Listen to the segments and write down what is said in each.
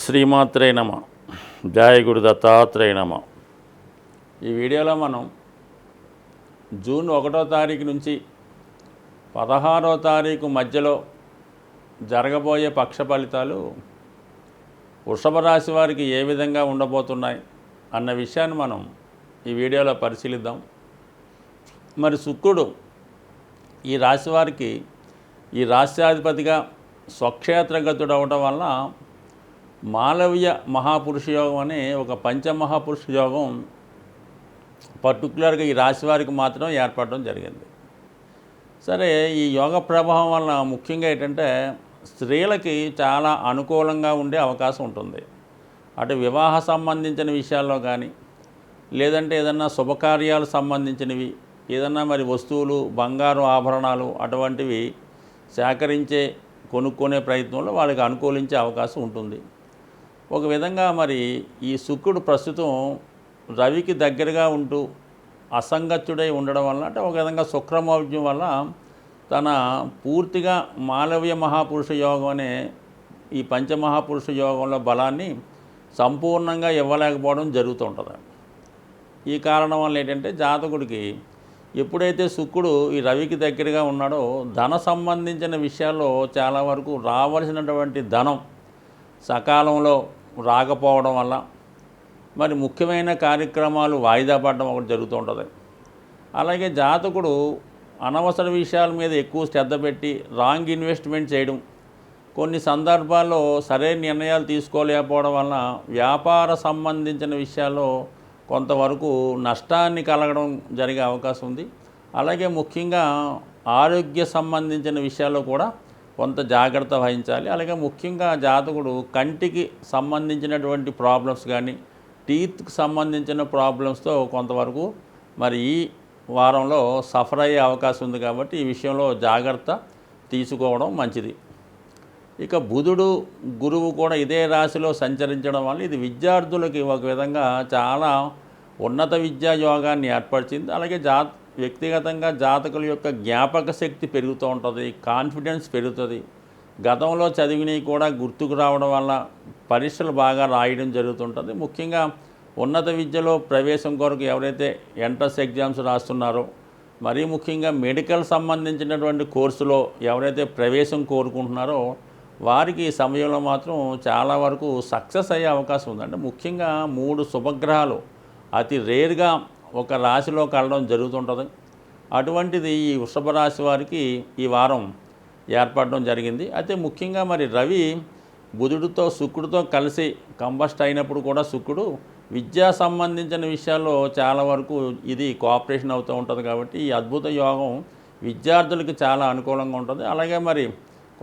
శ్రీమాత్రే నమ. జయ గురు దత్తాత్రేయ నమ. ఈ వీడియోలో మనం జూన్ 1వ తారీఖు నుంచి 16వ తారీఖు మధ్యలో జరగబోయే పక్ష ఫలితాలు వృషభ రాశి వారికి ఏ విధంగా ఉండబోతున్నాయి అన్న విషయాన్ని మనం ఈ వీడియోలో పరిశీలిద్దాం. మరి శుక్రుడు ఈ రాశి వారికి ఈ రాశ్యాధిపతిగా స్వక్షేత్రగతుడు అవడం వల్ల మాలవ్య మహాపురుష యోగం అనే ఒక పంచమహాపురుష యోగం పర్టికులర్గా ఈ రాశి వారికి మాత్రం ఏర్పడడం జరిగింది. సరే, ఈ యోగ ప్రభావం వల్ల ముఖ్యంగా ఏంటంటే స్త్రీలకి చాలా అనుకూలంగా ఉండే అవకాశం ఉంటుంది. అటు వివాహ సంబంధించిన విషయాల్లో కానీ, లేదంటే ఏదన్నా శుభకార్యాలు సంబంధించినవి, ఏదన్నా మరి వస్తువులు, బంగారు ఆభరణాలు అటువంటివి సేకరించే కొనుక్కునే ప్రయత్నంలో వాళ్ళకి అనుకూలించే అవకాశం ఉంటుంది. ఒక విధంగా మరి ఈ శుక్రుడు ప్రస్తుతం రవికి దగ్గరగా ఉంటూ అసంగత్యుడై ఉండడం వల్ల, అంటే ఒక విధంగా శుక్రమౌఢ్యం వల్ల తన పూర్తిగా మాలవ్య మహాపురుష యోగం అనే ఈ పంచమహాపురుష యోగంలో బలాన్ని సంపూర్ణంగా ఇవ్వలేకపోవడం జరుగుతుంటుంది. ఈ కారణం వల్ల ఏంటంటే జాతకుడికి ఎప్పుడైతే శుక్రుడు ఈ రవికి దగ్గరగా ఉన్నాడో ధన సంబంధించిన విషయాల్లో చాలా వరకు రావాల్సినటువంటి ధనం సకాలంలో రాకపోవడం వల్ల మరి ముఖ్యమైన కార్యక్రమాలు వాయిదా పడడం ఒకటి జరుగుతూ ఉంటుంది. అలాగే జాతకుడు అనవసర విషయాల మీద ఎక్కువ శ్రద్ధ పెట్టి రాంగ్ ఇన్వెస్ట్మెంట్ చేయడం, కొన్ని సందర్భాల్లో సరైన నిర్ణయాలు తీసుకోలేకపోవడం వల్ల వ్యాపార సంబంధించిన విషయాల్లో కొంతవరకు నష్టాన్ని కలగడం జరిగే అవకాశం ఉంది. అలాగే ముఖ్యంగా ఆరోగ్య సంబంధించిన విషయాల్లో కూడా కొంత జాగ్రత్త వహించాలి. అలాగే ముఖ్యంగా జాతకుడు కంటికి సంబంధించినటువంటి ప్రాబ్లమ్స్ కానీ, టీత్కి సంబంధించిన ప్రాబ్లమ్స్తో కొంతవరకు మరి ఈ వారంలో సఫర్ అయ్యే అవకాశం ఉంది. కాబట్టి ఈ విషయంలో జాగ్రత్త తీసుకోవడం మంచిది. ఇక బుధుడు, గురువు కూడా ఇదే రాశిలో సంచరించడం వల్ల ఇది విద్యార్థులకి ఒక విధంగా చాలా ఉన్నత విద్యా యోగాన్ని ఏర్పరిచింది. అలాగే వ్యక్తిగతంగా జాతకుల యొక్క జ్ఞాపక శక్తి పెరుగుతూ ఉంటుంది, కాన్ఫిడెన్స్ పెరుగుతుంది. గతంలో చదివినవి కూడా గుర్తుకు రావడం వల్ల పరీక్షలు బాగా రాయడం జరుగుతుంటుంది. ముఖ్యంగా ఉన్నత విద్యలో ప్రవేశం కొరకు ఎవరైతే ఎంట్రన్స్ ఎగ్జామ్స్ రాస్తున్నారో, మరీ ముఖ్యంగా మెడికల్ సంబంధించినటువంటి కోర్సులో ఎవరైతే ప్రవేశం కోరుకుంటున్నారో వారికి ఈ సమయంలో మాత్రం చాలా వరకు సక్సెస్ అయ్యే అవకాశం ఉంది. అంటే ముఖ్యంగా 3 శుభగ్రహాలు అతి రేర్గా ఒక రాశిలో కలడం జరుగుతుంటుంది. అటువంటిది ఈ వృషభ రాశి వారికి ఈ వారం ఏర్పడడం జరిగింది. అయితే ముఖ్యంగా మరి రవి బుధుడితో శుక్రుడితో కలిసి కంబస్ట్ అయినప్పుడు కూడా శుక్రుడు విద్యా సంబంధించిన విషయాల్లో చాలా వరకు ఇది కోఆపరేషన్ అవుతూ ఉంటుంది. కాబట్టి ఈ అద్భుత యోగం విద్యార్థులకి చాలా అనుకూలంగా ఉంటుంది. అలాగే మరి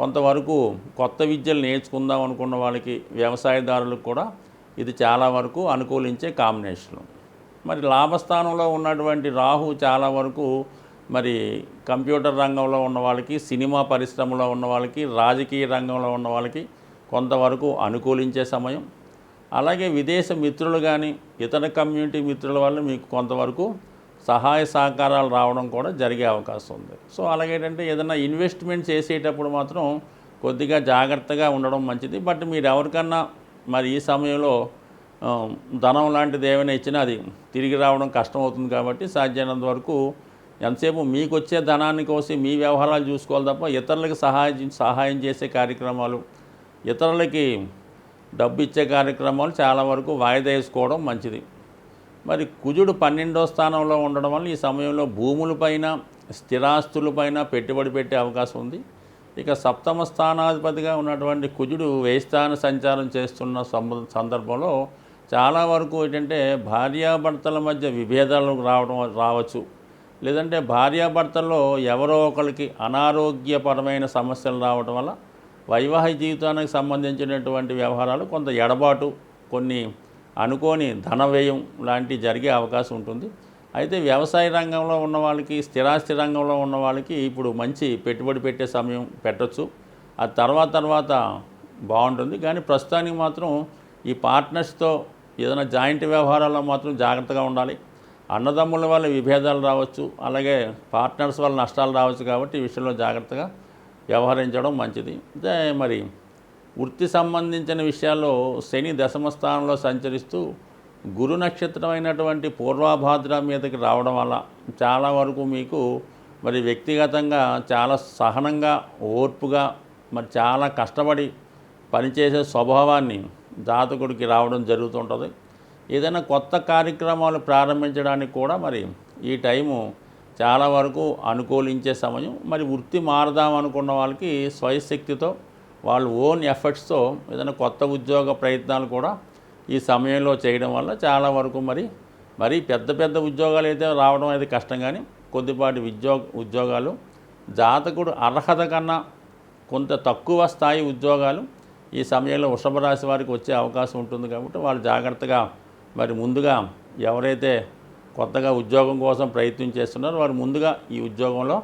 కొంతవరకు కొత్త విద్యలు నేర్చుకుందాం అనుకున్న వాళ్ళకి, వ్యవసాయదారులకు కూడా ఇది చాలా వరకు అనుకూలించే కాంబినేషన్. మరి లాభస్థానంలో ఉన్నటువంటి రాహు చాలా వరకు మరి కంప్యూటర్ రంగంలో ఉన్న వాళ్ళకి, సినిమా పరిశ్రమలో ఉన్న వాళ్ళకి, రాజకీయ రంగంలో ఉన్న వాళ్ళకి కొంతవరకు అనుకూలించే సమయం. అలాగే విదేశ మిత్రులు కానీ, ఇతర కమ్యూనిటీ మిత్రుల వల్ల మీకు కొంతవరకు సహాయ సహకారాలు రావడం కూడా జరిగే అవకాశం ఉంది. సో అలాగేంటంటే ఏదైనా ఇన్వెస్ట్మెంట్ చేసేటప్పుడు మాత్రం కొద్దిగా జాగ్రత్తగా ఉండడం మంచిది. బట్ మీరు ఎవరికన్నా మరి ఈ సమయంలో ధనం లాంటిది ఏమైనా ఇచ్చినా అది తిరిగి రావడం కష్టమవుతుంది. కాబట్టి సాధ్యమైనంత వరకు ఎంతసేపు మీకు వచ్చే ధనాన్ని కోసి మీ వ్యవహారాలు చూసుకోవాలి తప్ప ఇతరులకి సహాయం చేసే కార్యక్రమాలు, ఇతరులకి డబ్బు ఇచ్చే కార్యక్రమాలు చాలా వరకు వాయిదా వేసుకోవడం మంచిది. మరి కుజుడు 12వ స్థానంలో ఉండడం వల్ల ఈ సమయంలో భూములపైన, స్థిరాస్తులపైన పెట్టుబడి పెట్టే అవకాశం ఉంది. ఇక 7వ స్థానాధిపతిగా ఉన్నటువంటి కుజుడు వ్యయస్థాన సంచారం చేస్తున్న సందర్భంలో చాలా వరకు ఏంటంటే భార్యాభర్తల మధ్య విభేదాలు రావచ్చు. లేదంటే భార్యాభర్తల్లో ఎవరో ఒకరికి అనారోగ్యపరమైన సమస్యలు రావడం వల్ల వైవాహిక జీవితానికి సంబంధించినటువంటి వ్యవహారాలు కొంత ఎడబాటు, కొన్ని అనుకోని ధన వ్యయం లాంటివి జరిగే అవకాశం ఉంటుంది. అయితే వ్యవసాయ రంగంలో ఉన్న వాళ్ళకి, స్థిరాస్తి రంగంలో ఉన్న వాళ్ళకి ఇప్పుడు మంచి పెట్టుబడి పెట్టే సమయం పెట్టచ్చు. అది తర్వాత బాగుంటుంది. కానీ ప్రస్తుతానికి మాత్రం ఈ పార్ట్నర్స్తో ఏదైనా జాయింట్ వ్యవహారాల్లో మాత్రం జాగ్రత్తగా ఉండాలి. అన్నదమ్ముల వల్ల విభేదాలు రావచ్చు, అలాగే పార్ట్నర్స్ వల్ల నష్టాలు రావచ్చు. కాబట్టి ఈ విషయంలో జాగ్రత్తగా వ్యవహరించడం మంచిది. అంటే మరి వృత్తి సంబంధించిన విషయాల్లో శని దశమ స్థానంలో సంచరిస్తూ గురు నక్షత్రమైనటువంటి పూర్వభాద్ర మీదకి రావడం వల్ల చాలా వరకు మీకు మరి వ్యక్తిగతంగా చాలా సహనంగా ఓర్పుగా మరి చాలా కష్టపడి పనిచేసే స్వభావాన్ని జాతకుడికి రావడం జరుగుతుంటుంది. ఏదైనా కొత్త కార్యక్రమాలు ప్రారంభించడానికి కూడా మరి ఈ టైము చాలా వరకు అనుకూలించే సమయం. మరి వృత్తి మారదాం అనుకున్న వాళ్ళకి స్వయశక్తితో వాళ్ళు ఓన్ ఎఫర్ట్స్తో ఏదైనా కొత్త ఉద్యోగ ప్రయత్నాలు కూడా ఈ సమయంలో చేయడం వల్ల చాలా వరకు మరి పెద్ద పెద్ద ఉద్యోగాలు అయితే రావడం అయితే కష్టం, కానీ కొద్దిపాటి ఉద్యోగాలు జాతకుడు అర్హత కన్నా కొంత తక్కువ స్థాయి ఉద్యోగాలు ఈ సమయంలో వృషభ రాశి వారికి వచ్చే అవకాశం ఉంటుంది. కాబట్టి వాళ్ళు జాగ్రత్తగా మరి ముందుగా ఎవరైతే కొత్తగా ఉద్యోగం కోసం ప్రయత్నం చేస్తున్నారో వారు ముందుగా ఈ ఉద్యోగంలో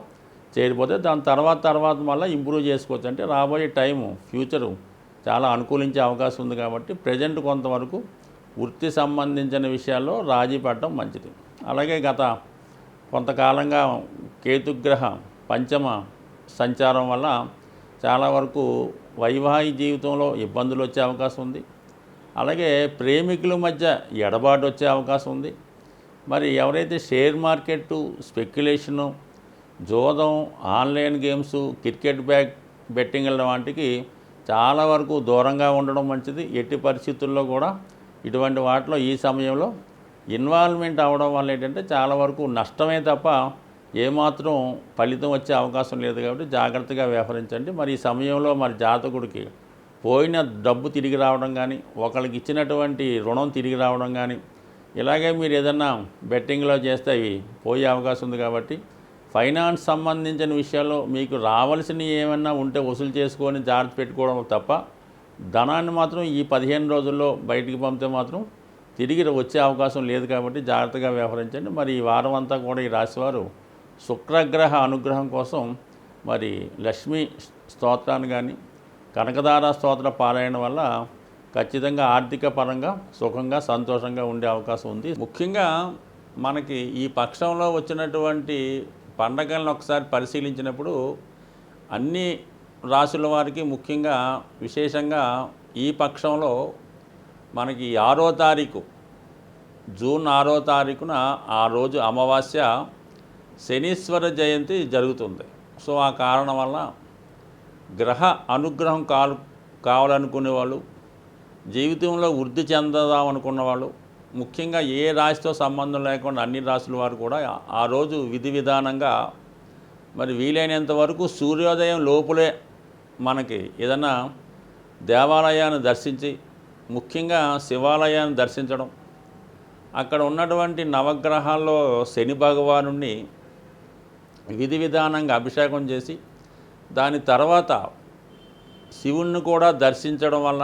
చేరిపోతే దాని తర్వాత మళ్ళీ ఇంప్రూవ్ చేసుకోవచ్చు. అంటే రాబోయే టైము ఫ్యూచరు చాలా అనుకూలించే అవకాశం ఉంది. కాబట్టి ప్రజెంట్ కొంతవరకు వృత్తి సంబంధించిన విషయాల్లో రాజీ పడటం మంచిది. అలాగే గత కొంతకాలంగా కేతుగ్రహ పంచమ సంచారం వల్ల చాలా వరకు వైవాహిక జీవితంలో ఇబ్బందులు వచ్చే అవకాశం ఉంది. అలాగే ప్రేమికుల మధ్య ఎడబాటు వచ్చే అవకాశం ఉంది. మరి ఎవరైతే షేర్ మార్కెట్, స్పెక్యులేషను, జోదం, ఆన్లైన్ గేమ్స్, క్రికెట్ బెట్టింగ్ల వాటికి చాలా వరకు దూరంగా ఉండడం మంచిది. ఎట్టి పరిస్థితుల్లో కూడా ఇటువంటి వాటిలో ఈ సమయంలో ఇన్వాల్వ్మెంట్ అవ్వడం వల్ల ఏంటంటే చాలా వరకు నష్టమే తప్ప ఏమాత్రం ఫలితం వచ్చే అవకాశం లేదు. కాబట్టి జాగ్రత్తగా వ్యవహరించండి. మరి ఈ సమయంలో మరి జాతకుడికి పోయిన డబ్బు తిరిగి రావడం కానీ, ఒకరికి ఇచ్చినటువంటి రుణం తిరిగి రావడం కానీ, ఇలాగే మీరు ఏదన్నా బెట్టింగ్లో చేస్తే అవి పోయే అవకాశం ఉంది. కాబట్టి ఫైనాన్స్ సంబంధించిన విషయాల్లో మీకు రావాల్సినవి ఏమన్నా ఉంటే వసూలు చేసుకొని జాగ్రత్త పెట్టుకోవడం తప్ప ధనాన్ని మాత్రం ఈ 15 రోజుల్లో బయటికి పంపితే మాత్రం తిరిగి వచ్చే అవకాశం లేదు. కాబట్టి జాగ్రత్తగా వ్యవహరించండి. మరి ఈ వారం అంతా కూడా ఈ రాశివారు శుక్రగ్రహ అనుగ్రహం కోసం మరి లక్ష్మీ స్తోత్రాన్ని కానీ, కనకదార స్తోత్ర పారాయణ వల్ల ఖచ్చితంగా ఆర్థిక పరంగా సుఖంగా సంతోషంగా ఉండే అవకాశం ఉంది. ముఖ్యంగా మనకి ఈ పక్షంలో వచ్చినటువంటి పండగలను ఒకసారి పరిశీలించినప్పుడు అన్ని రాశుల వారికి ముఖ్యంగా విశేషంగా ఈ పక్షంలో మనకి 6వ తారీఖు జూన్ 6వ తారీఖున ఆ రోజు అమావాస్య శనీశ్వర జయంతి జరుగుతుంది. సో ఆ కారణం వల్ల గ్రహ అనుగ్రహం కావాలనుకునే వాళ్ళు, జీవితంలో వృద్ధి చెందదాం అనుకున్న వాళ్ళు, ముఖ్యంగా ఏ రాశితో సంబంధం లేకుండా అన్ని రాశుల వారు కూడా ఆ రోజు విధి విధానంగా మరి వీలైనంత వరకు సూర్యోదయం లోపులే మనకి ఏదన్నా దేవాలయాన్ని దర్శించి, ముఖ్యంగా శివాలయాన్ని దర్శించడం, అక్కడ ఉన్నటువంటి నవగ్రహాల్లో శని భగవానుడిని విధి విధానంగా అభిషేకం చేసి దాని తర్వాత శివుణ్ణి కూడా దర్శించడం వల్ల,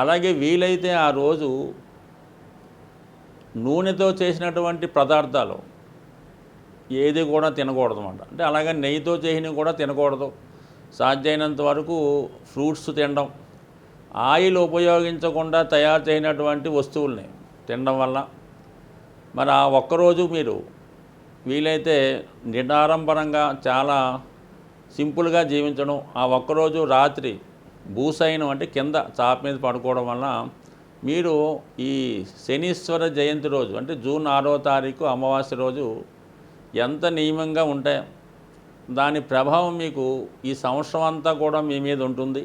అలాగే వీలైతే ఆ రోజు నూనెతో చేసినటువంటి పదార్థాలు ఏది కూడా తినకూడదు అన్నమాట. అంటే అలాగే నెయ్యితో చేసినవి కూడా తినకూడదు. సాధ్యమైనంత వరకు ఫ్రూట్స్ తినడం, ఆయిల్ ఉపయోగించకుండా తయారు చేయనటువంటి వస్తువుల్ని తినడం వల్ల మరి ఆ ఒక్కరోజు మీరు వీలైతే నిడారంభరంగా చాలా సింపుల్గా జీవించడం, ఆ ఒక్కరోజు రాత్రి భూసైనం అంటే కింద చాప మీద పడుకోవడం వల్ల మీరు ఈ శనీశ్వర జయంతి రోజు అంటే జూన్ 6వ తారీఖు అమావాస్య రోజు ఎంత నియమంగా ఉంటే దాని ప్రభావం మీకు ఈ సంవత్సరం అంతా కూడా మీ మీద ఉంటుంది.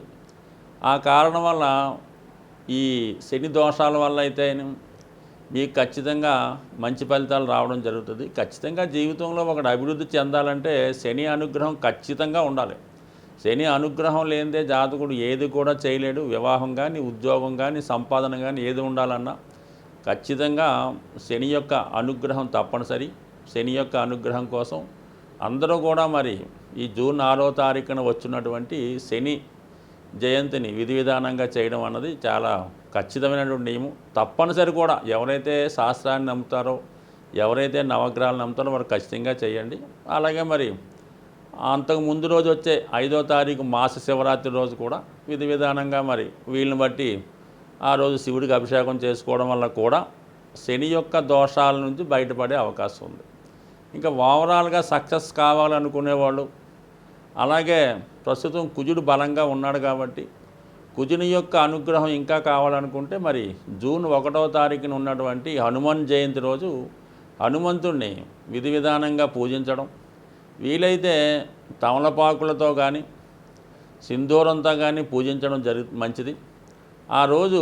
ఆ కారణం వల్ల ఈ శని దోషాల వల్ల అయితే మీకు ఖచ్చితంగా మంచి ఫలితాలు రావడం జరుగుతుంది. ఖచ్చితంగా జీవితంలో ఒకటి అభివృద్ధి చెందాలంటే శని అనుగ్రహం ఖచ్చితంగా ఉండాలి. శని అనుగ్రహం లేనిదే జాతకుడు ఏది కూడా చేయలేడు. వివాహం కానీ, ఉద్యోగం కానీ, సంపాదన కానీ ఏది ఉండాలన్నా ఖచ్చితంగా శని యొక్క అనుగ్రహం తప్పనిసరి. శని యొక్క అనుగ్రహం కోసం అందరూ కూడా మరి ఈ జూన్ 6వ తారీఖున వచ్చినటువంటి శని జయంతిని విధి విధానంగా చేయడం అన్నది చాలా ఖచ్చితమైనటువంటి నియమం. తప్పనిసరి కూడా ఎవరైతే శాస్త్రాన్ని నమ్ముతారో, ఎవరైతే నవగ్రహాలు నమ్ముతారో వారు ఖచ్చితంగా చేయండి. అలాగే మరి అంతకు ముందు రోజు వచ్చే 5వ తారీఖు మాస శివరాత్రి రోజు కూడా విధి విధానంగా మరి వీళ్ళని బట్టి ఆ రోజు శివుడికి అభిషేకం చేసుకోవడం వల్ల కూడా శని యొక్క దోషాల నుంచి బయటపడే అవకాశం ఉంది. ఇంకా ఓవరాల్గా సక్సెస్ కావాలనుకునేవాళ్ళు, అలాగే ప్రస్తుతం కుజుడు బలంగా ఉన్నాడు కాబట్టి కుజుని యొక్క అనుగ్రహం ఇంకా కావాలనుకుంటే మరి జూన్ 1వ తారీఖున ఉన్నటువంటి హనుమాన్ జయంతి రోజు హనుమంతుణ్ణి విధి విధానంగా పూజించడం, వీలైతే తమలపాకులతో కానీ సింధూరంతో కానీ పూజించడం మంచిది. ఆ రోజు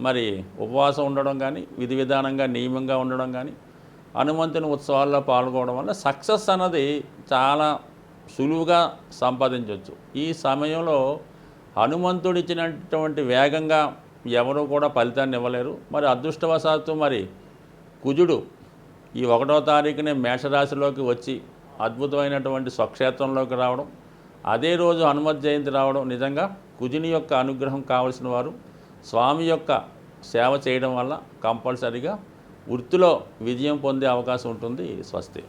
మరి ఉపవాసం ఉండడం కానీ, విధి విధానంగా నియమంగా ఉండడం కానీ, హనుమంతుని ఉత్సవాల్లో పాల్గొనడం వల్ల సక్సెస్ అన్నది చాలా సులువుగా సంపాదించవచ్చు. ఈ సమయంలో హనుమంతుడు ఇచ్చినటువంటి వేగంగా ఎవరు కూడా ఫలితాన్ని ఇవ్వలేరు. మరి అదృష్టవశాత్తు మరి కుజుడు ఈ 1వ తారీఖునే మేషరాశిలోకి వచ్చి అద్భుతమైనటువంటి స్వక్షేత్రంలోకి రావడం, అదే రోజు హనుమత్ జయంతి రావడం, నిజంగా కుజుని యొక్క అనుగ్రహం కావలసిన వారు స్వామి యొక్క సేవ చేయడం వల్ల కంపల్సరీగా వృత్తిలో విజయం పొందే అవకాశం ఉంటుంది. స్వస్తి.